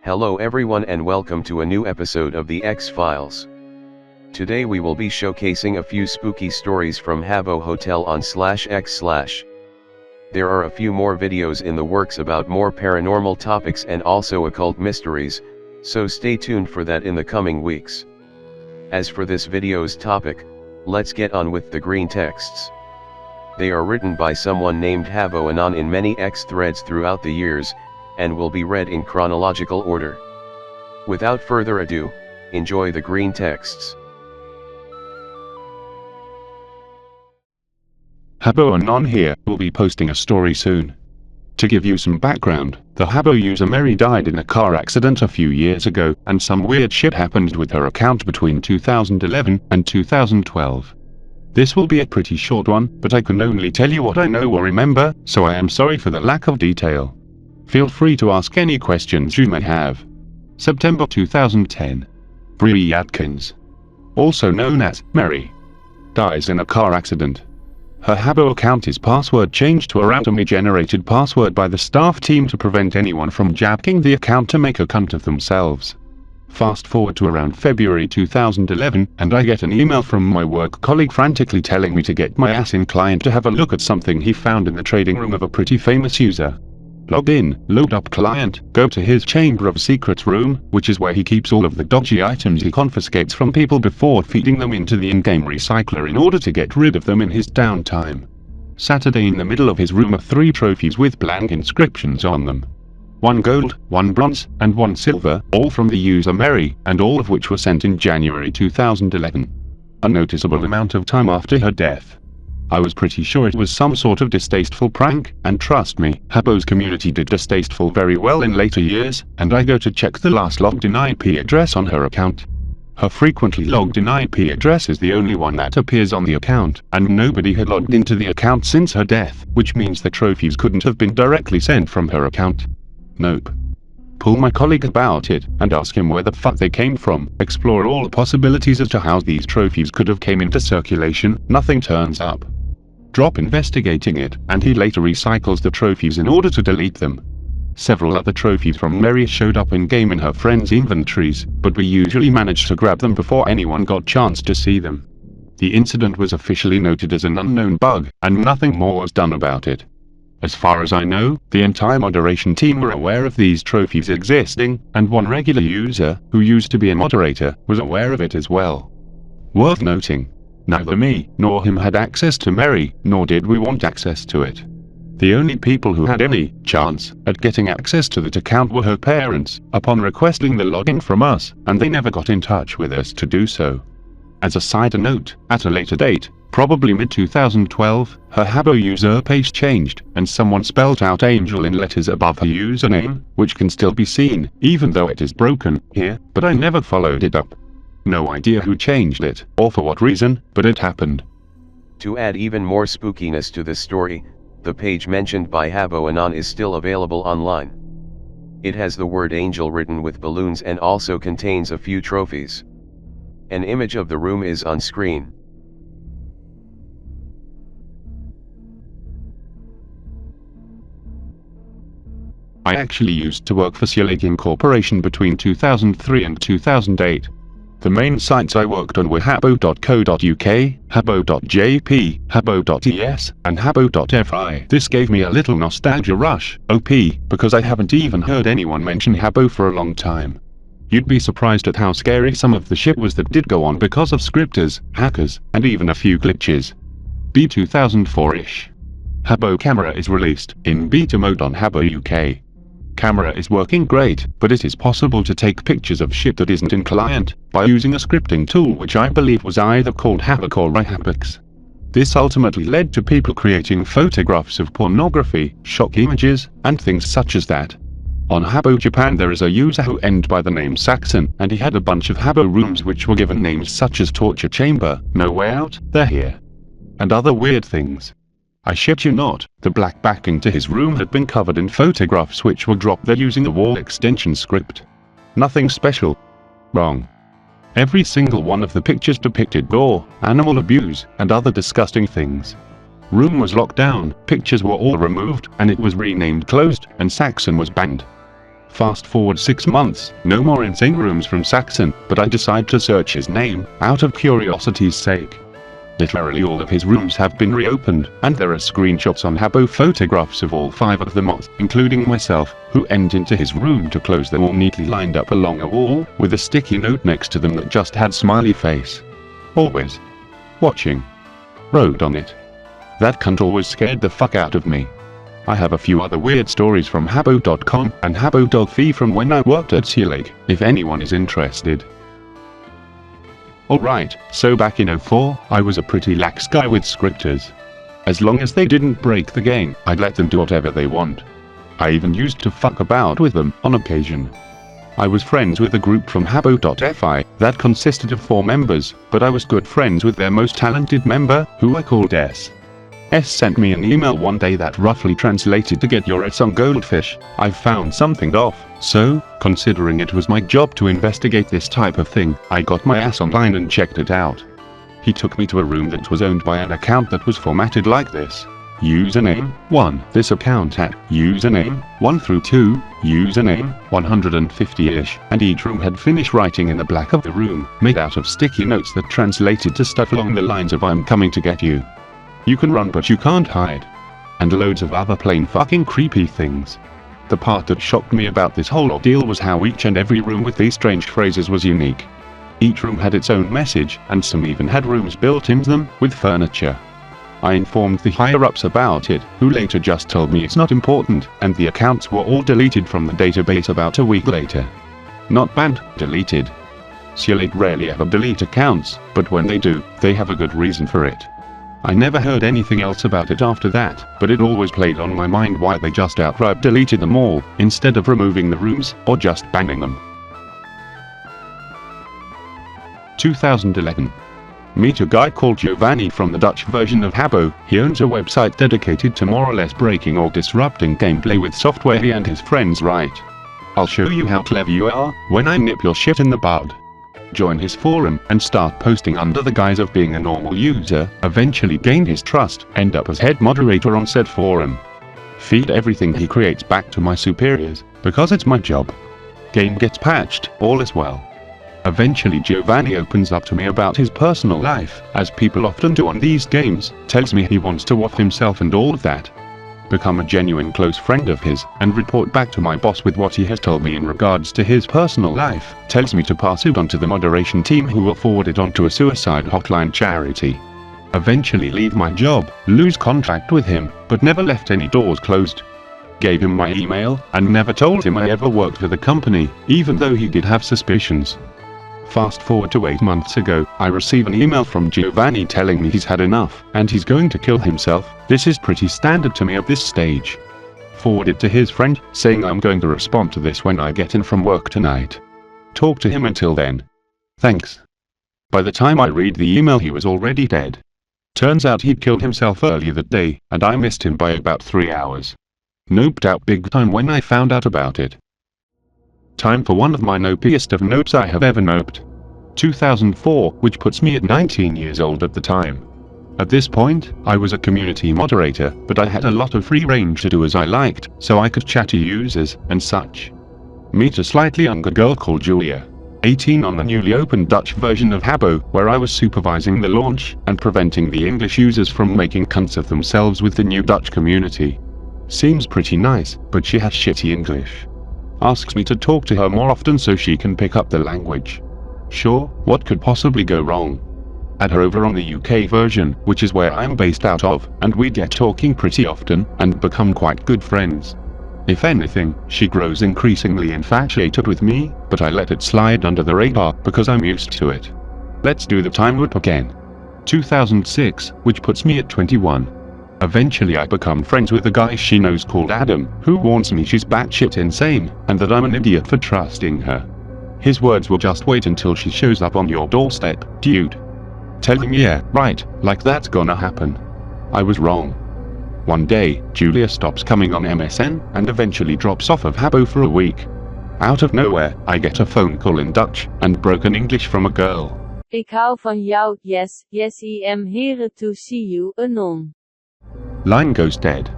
Hello everyone and welcome to a new episode of the X-Files. Today we will be showcasing a few spooky stories from Habbo Hotel on /x/. There are a few more videos in the works about more paranormal topics and also occult mysteries, so stay tuned for that in the coming weeks. As for this video's topic, let's get on with the green texts. They are written by someone named Habbo Anon in many X threads throughout the years, and will be read in chronological order. Without further ado, enjoy the green texts. Habbo Anon here will be posting a story soon. To give you some background, the Habbo user Mary died in a car accident a few years ago, and some weird shit happened with her account between 2011 and 2012. This will be a pretty short one, but I can only tell you what I know or remember, so I am sorry for the lack of detail. Feel free to ask any questions you may have. September 2010. Bree Atkins, also known as Mary, dies in a car accident. Her Habbo account is password changed to a randomly generated password by the staff team to prevent anyone from jacking the account to make a cunt of themselves. Fast forward to around February 2011, and I get an email from my work colleague frantically telling me to get my ass in client to have a look at something he found in the trading room of a pretty famous user. Log in, load up client, go to his Chamber of Secrets room, which is where he keeps all of the dodgy items he confiscates from people before feeding them into the in-game recycler in order to get rid of them in his downtime. Saturday, in the middle of his room are 3 trophies with blank inscriptions on them. 1 gold, 1 bronze, and 1 silver, all from the user Mary, and all of which were sent in January 2011. A noticeable amount of time after her death. I was pretty sure it was some sort of distasteful prank, and trust me, Habbo's community did distasteful very well in later years, and I go to check the last logged in IP address on her account. Her frequently logged in IP address is the only one that appears on the account, and nobody had logged into the account since her death, which means the trophies couldn't have been directly sent from her account. Nope. Pull my colleague about it, and ask him where the fuck they came from, explore all the possibilities as to how these trophies could have came into circulation, nothing turns up. Drop investigating it, and he later recycles the trophies in order to delete them. Several other trophies from Mary showed up in-game in her friends' inventories, but we usually managed to grab them before anyone got chance to see them. The incident was officially noted as an unknown bug, and nothing more was done about it. As far as I know, the entire moderation team were aware of these trophies existing, and one regular user, who used to be a moderator, was aware of it as well. Worth noting, neither me nor him had access to Mary, nor did we want access to it. The only people who had any chance at getting access to that account were her parents, upon requesting the login from us, and they never got in touch with us to do so. As a side note, at a later date, probably mid-2012, her Habbo user page changed, and someone spelled out Angel in letters above her username, which can still be seen, even though it is broken here, but I never followed it up. No idea who changed it, or for what reason, but it happened. To add even more spookiness to this story, the page mentioned by Habbo Anon is still available online. It has the word Angel written with balloons and also contains a few trophies. An image of the room is on screen. I actually used to work for Cielagian Corporation between 2003 and 2008. The main sites I worked on were habbo.co.uk, habbo.jp, habbo.es, and habbo.fi. This gave me a little nostalgia rush, OP, because I haven't even heard anyone mention Habbo for a long time. You'd be surprised at how scary some of the shit was that did go on because of scripters, hackers, and even a few glitches. B2004-ish. Habbo Camera is released in beta mode on Habbo UK. Camera is working great, but it is possible to take pictures of shit that isn't in client, by using a scripting tool which I believe was either called Habbo or Habbox. This ultimately led to people creating photographs of pornography, shock images, and things such as that. On Habbo Japan there is a user who ended by the name Saxon, and he had a bunch of Habbo rooms which were given names such as Torture Chamber, No Way Out, They're Here, and other weird things. I shit you not, the black backing to his room had been covered in photographs which were dropped there using the wall extension script. Nothing special. Wrong. Every single one of the pictures depicted gore, animal abuse, and other disgusting things. Room was locked down, pictures were all removed, and it was renamed Closed, and Saxon was banned. Fast forward 6 months, no more insane rooms from Saxon, but I decide to search his name, out of curiosity's sake. Literally all of his rooms have been reopened, and there are screenshots on Habbo photographs of all 5 of them, including myself, who went into his room to close them all neatly lined up along a wall, with a sticky note next to them that just had smiley face. Always watching. Wrote on it. That cunt always scared the fuck out of me. I have a few other weird stories from Habbo.com and Habbo.fi from when I worked at Sea Lake, if anyone is interested. Alright, so back in 04, I was a pretty lax guy with scripters. As long as they didn't break the game, I'd let them do whatever they want. I even used to fuck about with them, on occasion. I was friends with a group from Habbo.fi, that consisted of 4 members, but I was good friends with their most talented member, who I called S. S sent me an email one day that roughly translated to "Get your ass on goldfish, I've found something off." So, considering it was my job to investigate this type of thing, I got my ass online and checked it out. He took me to a room that was owned by an account that was formatted like this. Username 1, this account at username 1 through 2, username 150-ish, and each room had Finnish writing in the black of the room, made out of sticky notes that translated to stuff along the lines of "I'm coming to get you. You can run but you can't hide." And loads of other plain fucking creepy things. The part that shocked me about this whole ordeal was how each and every room with these strange phrases was unique. Each room had its own message, and some even had rooms built into them, with furniture. I informed the higher-ups about it, who later just told me it's not important, and the accounts were all deleted from the database about a week later. Not banned, deleted. Sea Lake rarely ever delete accounts, but when they do, they have a good reason for it. I never heard anything else about it after that, but it always played on my mind why they just outright deleted them all, instead of removing the rooms, or just banning them. 2011. Meet a guy called Giovanni from the Dutch version of Habbo. He owns a website dedicated to more or less breaking or disrupting gameplay with software he and his friends write. I'll show you how clever you are, when I nip your shit in the bud. Join his forum, and start posting under the guise of being a normal user, eventually gain his trust, end up as head moderator on said forum. Feed everything he creates back to my superiors, because it's my job. Game gets patched, all is well. Eventually Giovanni opens up to me about his personal life, as people often do on these games, tells me he wants to off himself and all of that. Become a genuine close friend of his, and report back to my boss with what he has told me in regards to his personal life, tells me to pass it on to the moderation team who will forward it on to a suicide hotline charity. Eventually leave my job, lose contact with him, but never left any doors closed. Gave him my email, and never told him I ever worked for the company, even though he did have suspicions. Fast forward to 8 months ago, I receive an email from Giovanni telling me he's had enough, and he's going to kill himself. This is pretty standard to me at this stage. Forward it to his friend, saying I'm going to respond to this when I get in from work tonight. Talk to him until then. Thanks. By the time I read the email he was already dead. Turns out he'd killed himself earlier that day, and I missed him by about 3 hours. Noped out big time when I found out about it. Time for one of my nopiest of nopes I have ever noped. 2004, which puts me at 19 years old at the time. At this point, I was a community moderator, but I had a lot of free range to do as I liked, so I could chat to users, and such. Meet a slightly younger girl called Julia, 18, on the newly opened Dutch version of Habbo, where I was supervising the launch, and preventing the English users from making cunts of themselves with the new Dutch community. Seems pretty nice, but she has shitty English. Asks me to talk to her more often so she can pick up the language. Sure, what could possibly go wrong? Add her over on the UK version, which is where I'm based out of, and we get talking pretty often, and become quite good friends. If anything, she grows increasingly infatuated with me, but I let it slide under the radar, because I'm used to it. Let's do the time loop again. 2006, which puts me at 21. Eventually I become friends with a guy she knows called Adam, who warns me she's batshit insane, and that I'm an idiot for trusting her. His words will just wait until she shows up on your doorstep, dude. Tell him yeah, right, like that's gonna happen. I was wrong. One day, Julia stops coming on MSN, and eventually drops off of Habbo for a week. Out of nowhere, I get a phone call in Dutch, and broken English from a girl. Ik hou van jou, yes, yes I am here to see you, anon. Line goes dead.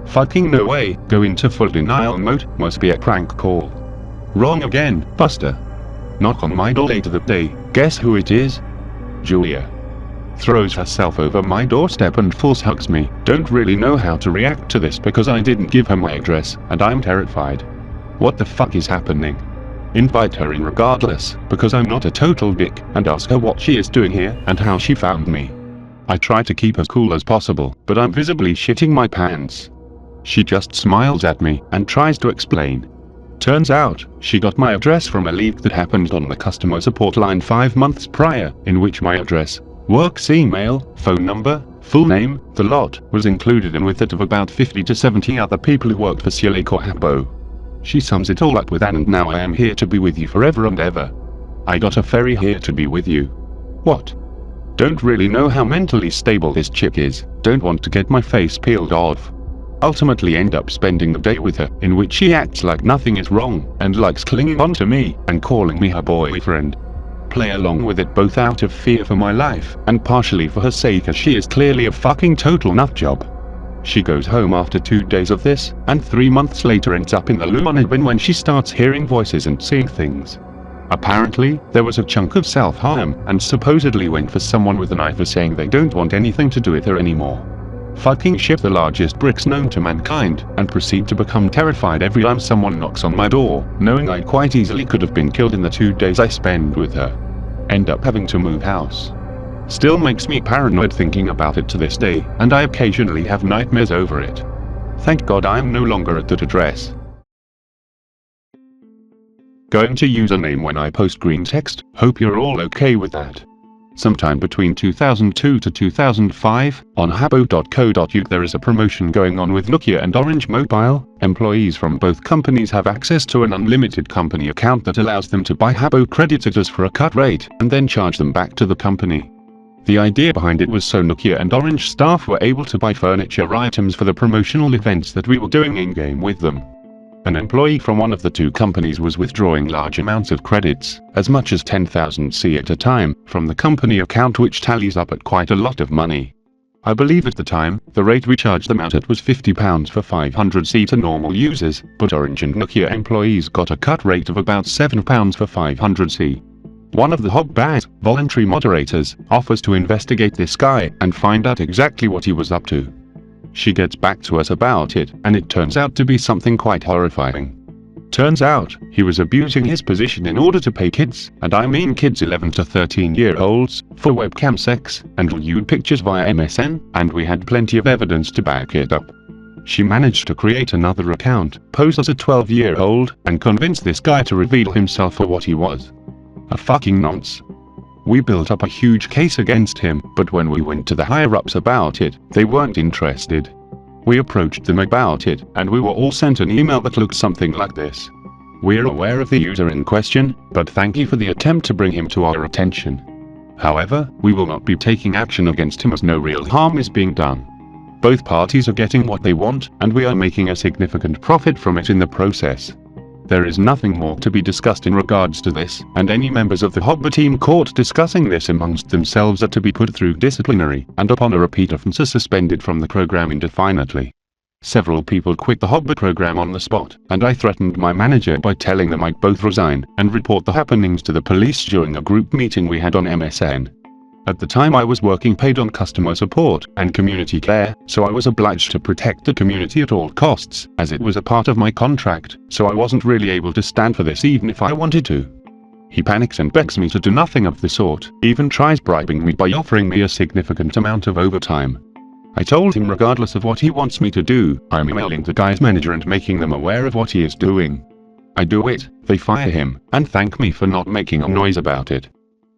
Fucking no way, go into full denial mode, must be a prank call. Wrong again, Buster. Knock on my door later that day. Guess who it is? Julia. Throws herself over my doorstep and force hugs me. Don't really know how to react to this because I didn't give her my address, and I'm terrified. What the fuck is happening? Invite her in regardless, because I'm not a total dick, and ask her what she is doing here and how she found me. I try to keep as cool as possible, but I'm visibly shitting my pants. She just smiles at me and tries to explain. Turns out, she got my address from a leak that happened on the customer support line 5 months prior, in which my address, works email, phone number, full name, the lot, was included, and with it of about 50 to 70 other people who worked for Guiot or Habbo. She sums it all up with, and now I am here to be with you forever and ever. I got a ferry here to be with you. What? Don't really know how mentally stable this chick is, don't want to get my face peeled off. Ultimately end up spending the day with her, in which she acts like nothing is wrong, and likes clinging on to me, and calling me her boyfriend. Play along with it both out of fear for my life, and partially for her sake, as she is clearly a fucking total nutjob. She goes home after 2 days of this, and 3 months later ends up in the loo on a bin when she starts hearing voices and seeing things. Apparently, there was a chunk of self-harm, and supposedly went for someone with a knife for saying they don't want anything to do with her anymore. Fucking ship the largest bricks known to mankind, and proceed to become terrified every time someone knocks on my door, knowing I quite easily could have been killed in the 2 days I spend with her. End up having to move house. Still makes me paranoid thinking about it to this day, and I occasionally have nightmares over it. Thank God I am no longer at that address. Going to username when I post green text, hope you're all okay with that. Sometime between 2002 to 2005, on habbo.co.uk there is a promotion going on with Nokia and Orange Mobile. Employees from both companies have access to an unlimited company account that allows them to buy Habbo credit at us for a cut rate, and then charge them back to the company. The idea behind it was so Nokia and Orange staff were able to buy furniture items for the promotional events that we were doing in-game with them. An employee from one of the two companies was withdrawing large amounts of credits, as much as 10,000 C at a time, from the company account, which tallies up at quite a lot of money. I believe at the time, the rate we charged them out at was £50 for 500 C to normal users, but Orange and Nokia employees got a cut rate of about £7 for 500 C. One of the Habbo's voluntary moderators offers to investigate this guy and find out exactly what he was up to. She gets back to us about it, and it turns out to be something quite horrifying. Turns out, he was abusing his position in order to pay kids, and I mean kids 11 to 13-year-olds, for webcam sex, and nude pictures via MSN, and we had plenty of evidence to back it up. She managed to create another account, pose as a 12-year-old, and convince this guy to reveal himself for what he was. A fucking nonce. We built up a huge case against him, but when we went to the higher-ups about it, they weren't interested. We approached them about it, and we were all sent an email that looked something like this. We're aware of the user in question, but thank you for the attempt to bring him to our attention. However, we will not be taking action against him as no real harm is being done. Both parties are getting what they want, and we are making a significant profit from it in the process. There is nothing more to be discussed in regards to this, and any members of the Habbo team caught discussing this amongst themselves are to be put through disciplinary, and upon a repeat offence are suspended from the program indefinitely. Several people quit the Habbo program on the spot, and I threatened my manager by telling them I'd both resign and report the happenings to the police during a group meeting we had on MSN. At the time I was working paid on customer support and community care, so I was obliged to protect the community at all costs, as it was a part of my contract, so I wasn't really able to stand for this even if I wanted to. He panics and begs me to do nothing of the sort, even tries bribing me by offering me a significant amount of overtime. I told him regardless of what he wants me to do, I'm emailing the guy's manager and making them aware of what he is doing. I do it, they fire him, and thank me for not making a noise about it.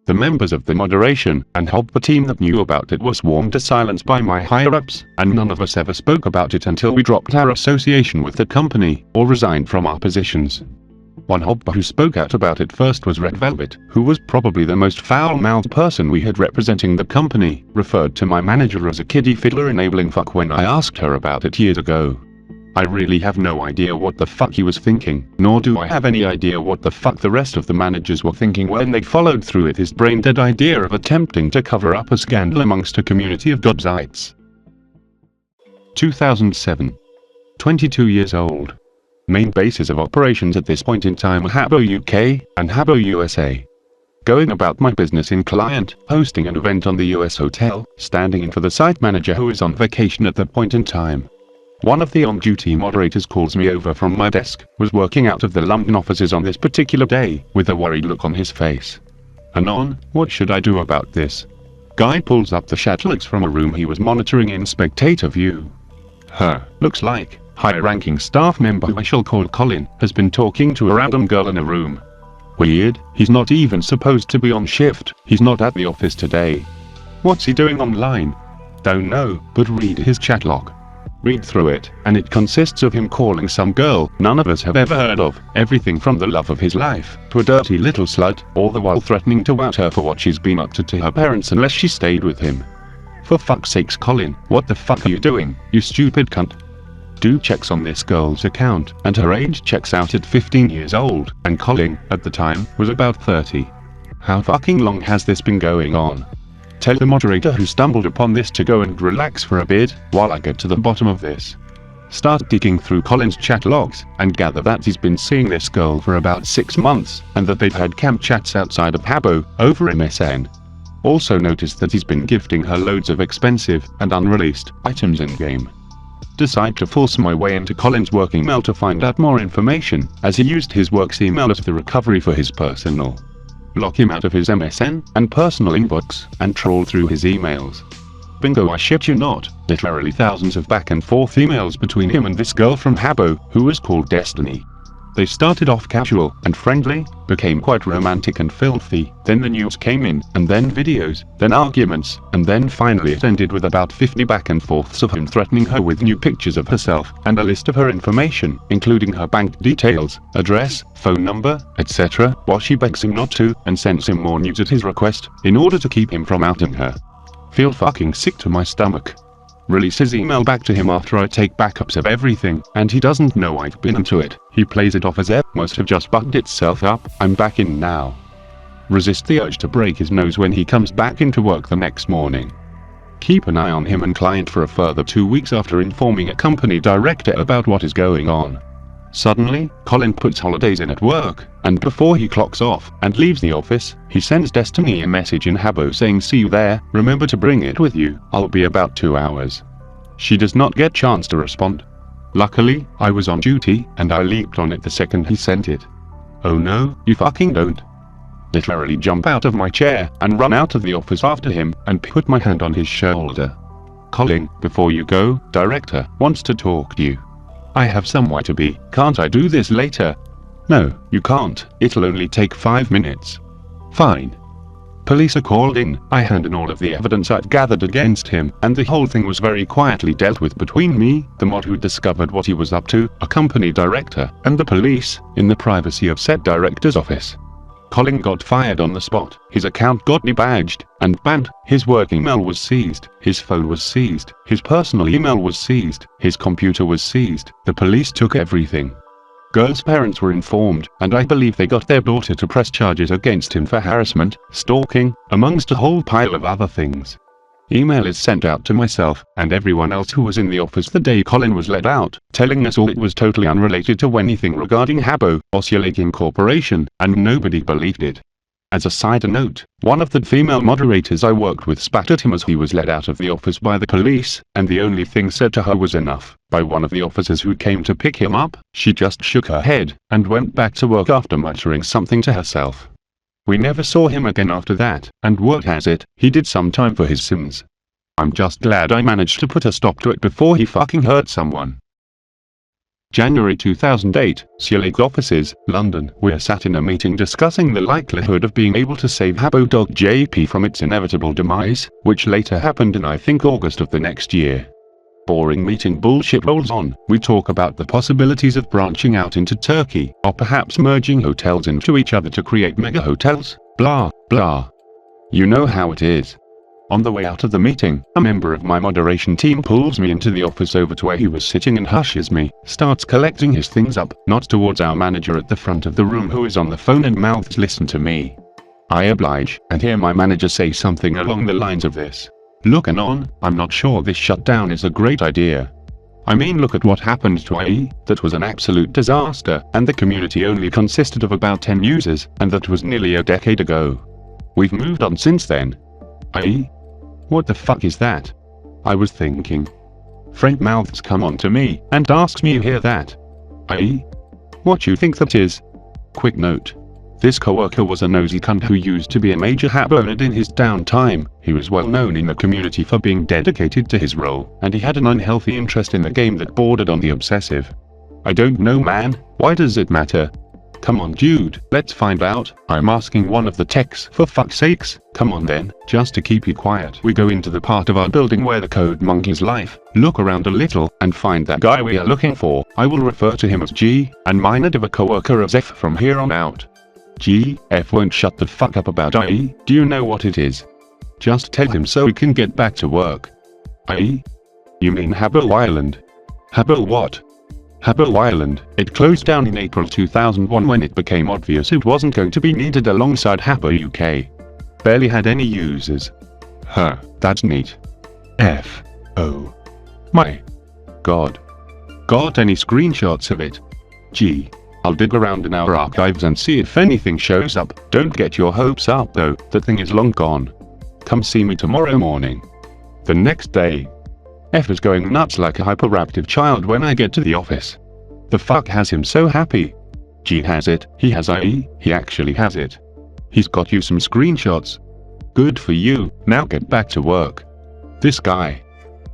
The members of the moderation and Habbo team that knew about it were sworn to silence by my higher-ups, and none of us ever spoke about it until we dropped our association with the company, or resigned from our positions. One Habbo who spoke out about it first was Red Velvet, who was probably the most foul-mouthed person we had representing the company, referred to my manager as a kiddie fiddler enabling fuck when I asked her about it years ago. I really have no idea what the fuck he was thinking, nor do I have any idea what the fuck the rest of the managers were thinking when they followed through with his brain-dead idea of attempting to cover up a scandal amongst a community of Gobsites. 2007. 22 years old. Main bases of operations at this point in time were Habbo UK and Habbo USA. Going about my business in client, hosting an event on the US hotel, standing in for the site manager who is on vacation at that point in time. One of the on-duty moderators calls me over from my desk, was working out of the London offices on this particular day, with a worried look on his face. Anon, what should I do about this? Guy pulls up the chat logs from a room he was monitoring in spectator view. Looks like high-ranking staff member who I shall call Colin has been talking to a random girl in a room. Weird, he's not even supposed to be on shift, he's not at the office today. What's he doing online? Don't know, but read his chat log. Read through it, and it consists of him calling some girl none of us have ever heard of, everything from the love of his life to a dirty little slut, all the while threatening to out her for what she's been up to her parents unless she stayed with him. For fuck's sakes, Colin, what the fuck are you doing, you stupid cunt? Do checks on this girl's account, and her age checks out at 15 years old, and Colin, at the time, was about 30. How fucking long has this been going on? Tell the moderator who stumbled upon this to go and relax for a bit, while I get to the bottom of this. Start digging through Colin's chat logs, and gather that he's been seeing this girl for about 6 months, and that they've had camp chats outside of Habbo, over MSN. Also notice that he's been gifting her loads of expensive, and unreleased, items in-game. Decide to force my way into Colin's work email to find out more information, as he used his work's email as the recovery for his personal. Lock him out of his MSN and personal inbox, and trawl through his emails. Bingo, I shit you not, literally thousands of back and forth emails between him and this girl from Habbo, who was called Destiny. They started off casual and friendly, became quite romantic and filthy, then the news came in, and then videos, then arguments, and then finally it ended with about 50 back and forths of him threatening her with new pictures of herself, and a list of her information, including her bank details, address, phone number, etc., while she begs him not to, and sends him more news at his request, in order to keep him from outing her. Feel fucking sick to my stomach. Release his email back to him after I take backups of everything, and he doesn't know I've been into it. He plays it off as must have just bugged itself up, I'm back in now. Resist the urge to break his nose when he comes back into work the next morning. Keep an eye on him and client for a further 2 weeks after informing a company director about what is going on. Suddenly, Colin puts holidays in at work, and before he clocks off and leaves the office, he sends Destiny a message in Habbo saying, "See you there, remember to bring it with you, I'll be about 2 hours." She does not get chance to respond. Luckily, I was on duty, and I leaped on it the second he sent it. Oh no, you fucking don't. Literally jump out of my chair, and run out of the office after him, and put my hand on his shoulder. "Colin, before you go, director wants to talk to you." "I have somewhere to be, can't I do this later?" "No, you can't, it'll only take 5 minutes." "Fine." Police are called in, I hand in all of the evidence I've gathered against him, and the whole thing was very quietly dealt with between me, the mod who discovered what he was up to, a company director, and the police, in the privacy of said director's office. Colin got fired on the spot, his account got debadged and banned, his work email was seized, his phone was seized, his personal email was seized, his computer was seized, the police took everything. Girl's parents were informed, and I believe they got their daughter to press charges against him for harassment, stalking, amongst a whole pile of other things. Email is sent out to myself, and everyone else who was in the office the day Colin was let out, telling us all it was totally unrelated to anything regarding Habbo, Oscillating Corporation, and nobody believed it. As a side note, one of the female moderators I worked with spat at him as he was let out of the office by the police, and the only thing said to her was enough. By one of the officers who came to pick him up, she just shook her head, and went back to work after muttering something to herself. We never saw him again after that, and word has it, he did some time for his sins. I'm just glad I managed to put a stop to it before he fucking hurt someone. January 2008, Oscillating offices, London. We're sat in a meeting discussing the likelihood of being able to save Habbo dog JP from its inevitable demise, which later happened in I think August of the next year. Boring meeting bullshit rolls on. We talk about the possibilities of branching out into Turkey, or perhaps merging hotels into each other to create mega hotels, blah, blah. You know how it is. On the way out of the meeting, a member of my moderation team pulls me into the office over to where he was sitting and hushes me, starts collecting his things up, not towards our manager at the front of the room who is on the phone and mouths listen to me. I oblige, and hear my manager say something along the lines of this. "Look Anon, I'm not sure this shutdown is a great idea." I mean, look at what happened to IE. That was an absolute disaster, and the community only consisted of about 10 users, and that was nearly a decade ago. We've moved on since then. IE? What the fuck is that? I was thinking. Frank mouths come on to me, and asks me, you hear that? IE? What you think that is? Quick note. This coworker was a nosy cunt who used to be a major Habbo nerd in his downtime. He was well known in the community for being dedicated to his role, and he had an unhealthy interest in the game that bordered on the obsessive. I don't know, man. Why does it matter? Come on, dude, let's find out. I'm asking one of the techs, for fuck's sakes. Come on then, just to keep you quiet. We go into the part of our building where the code monkey's life, look around a little, and find that guy we are looking for. I will refer to him as G, and minor div a coworker as F from here on out. G, F won't shut the fuck up about IE. Do you know what it is? Just tell him so we can get back to work. IE? You mean Habbo Island? Habbo what? Habbo Island. It closed down in April 2001 when it became obvious it wasn't going to be needed alongside Habbo UK. Barely had any users. Huh, that's neat. F. Oh. My. God. Got any screenshots of it? G. I'll dig around in our archives and see if anything shows up. Don't get your hopes up though, that thing is long gone. Come see me tomorrow morning. The next day. F is going nuts like a hyperactive child when I get to the office. The fuck has him so happy? G has it, he has IE, he actually has it. He's got you some screenshots. Good for you, now get back to work. This guy.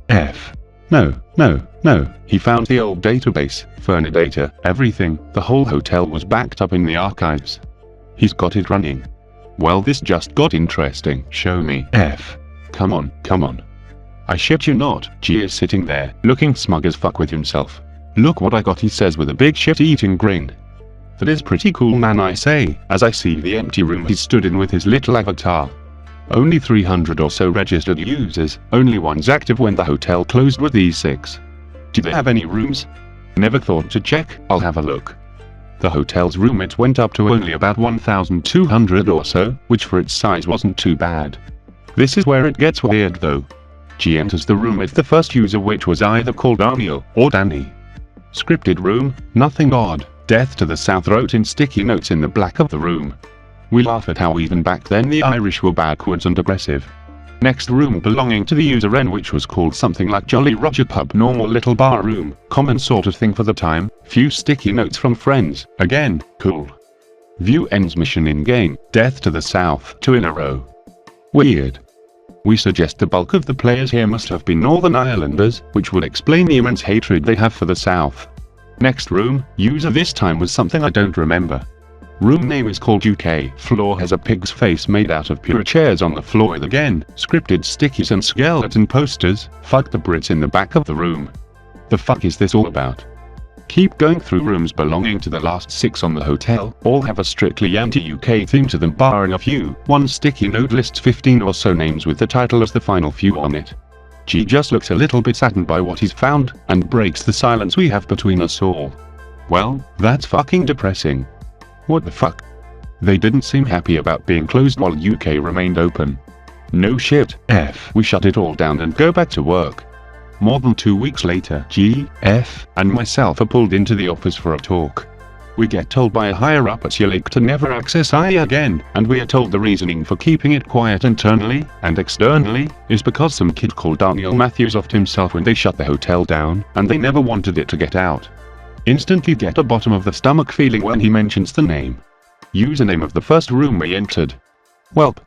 F. No, he found the old database, Furnidata, everything, the whole hotel was backed up in the archives. He's got it running. Well, this just got interesting. Show me. F. Come on. I shit you not, G is sitting there, looking smug as fuck with himself. Look what I got, he says with a big shit-eating grin. That is pretty cool, man, I say, as I see the empty room he stood in with his little avatar. Only 300 or so registered users, only one's active when the hotel closed with these 6. Do they have any rooms? Never thought to check, I'll have a look. The hotel's room it went up to only about 1,200 or so, which for its size wasn't too bad. This is where it gets weird though. G enters the room with the first user, which was either called Daniel or Danny. Scripted room, nothing odd, death to the South wrote in sticky notes in the back of the room. We laugh at how even back then the Irish were backwards and aggressive. Next room belonging to the user N, which was called something like Jolly Roger Pub, normal little bar room, common sort of thing for the time, few sticky notes from friends, again, cool. View N's mission in game, death to the South, 2 in a row. Weird. We suggest the bulk of the players here must have been Northern Irelanders, which will explain the immense hatred they have for the South. Next room, user this time was something I don't remember. Room name is called UK. Floor has a pig's face made out of pure chairs on the floor with again, scripted stickies and skeleton posters. Fuck the Brits in the back of the room. The fuck is this all about? Keep going through rooms belonging to the last 6 on the hotel, all have a strictly anti-UK theme to them barring a few. One sticky note lists 15 or so names with the title as the final few on it. G just looks a little bit saddened by what he's found, and breaks the silence we have between us all. Well, that's fucking depressing. What the fuck? They didn't seem happy about being closed while UK remained open. No shit, F. We shut it all down and go back to work. More than 2 weeks later, G, F, and myself are pulled into the office for a talk. We get told by a higher up at Lake to never access IE again, and we are told the reasoning for keeping it quiet internally and externally is because some kid called Daniel Matthews offed himself when they shut the hotel down, and they never wanted it to get out. Instantly get a bottom of the stomach feeling when he mentions the name. Username of the first room we entered. Welp.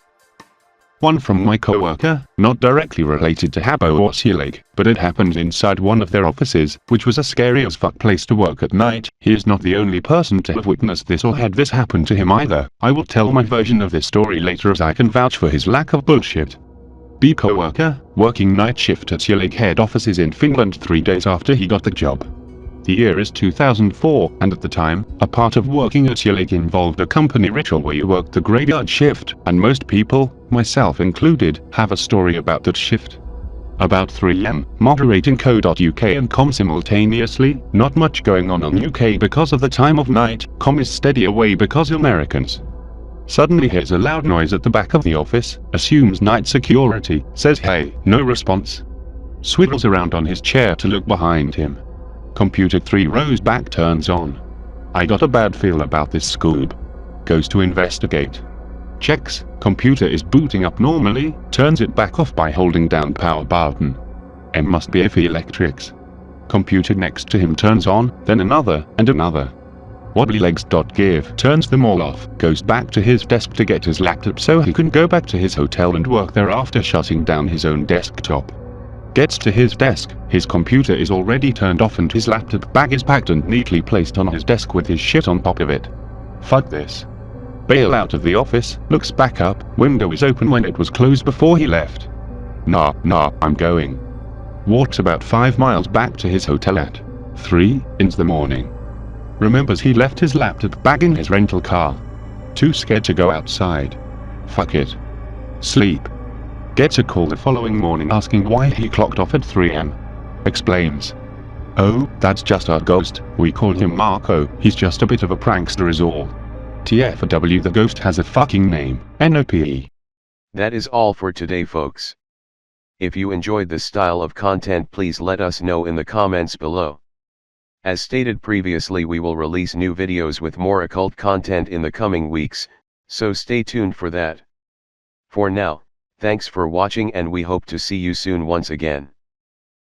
One from my coworker, not directly related to Habbo or Lake, but it happened inside one of their offices, which was a scary as fuck place to work at night. He is not the only person to have witnessed this or had this happen to him either. I will tell my version of this story later as I can vouch for his lack of bullshit. B coworker, working night shift at Lake head offices in Finland 3 days after he got the job. The year is 2004, and at the time, a part of working at Lake involved a company ritual where you worked the graveyard shift, and most people, myself included, have a story about that shift. About 3 am, moderating co.uk and com simultaneously, not much going on UK because of the time of night, com is steady away because Americans. Suddenly hears a loud noise at the back of the office, assumes night security, says hey, no response. swivels around on his chair to look behind him. Computer 3 rows back turns on. I got a bad feel about this Scoob. Goes to investigate. Checks, computer is booting up normally, turns it back off by holding down power button. Must be if electrics. Computer next to him turns on, then another, and another. Wobblylegs.give turns them all off, goes back to his desk to get his laptop so he can go back to his hotel and work there after shutting down his own desktop. Gets to his desk, his computer is already turned off and his laptop bag is packed and neatly placed on his desk with his shit on top of it. Fuck this. Bail out of the office, looks back up, window is open when it was closed before he left. Nah, I'm going. Walks about 5 miles back to his hotel at 3 in the morning. Remembers he left his laptop bag in his rental car. Too scared to go outside. Fuck it. Sleep. Gets a call the following morning asking why he clocked off at 3 am. Explains. Oh, that's just our ghost, we call him Marco, he's just a bit of a prankster is all. TFW, the ghost has a fucking name, NOPE. That is all for today, folks. If you enjoyed this style of content, please let us know in the comments below. As stated previously, we will release new videos with more occult content in the coming weeks, so stay tuned for that. For now, thanks for watching and we hope to see you soon once again.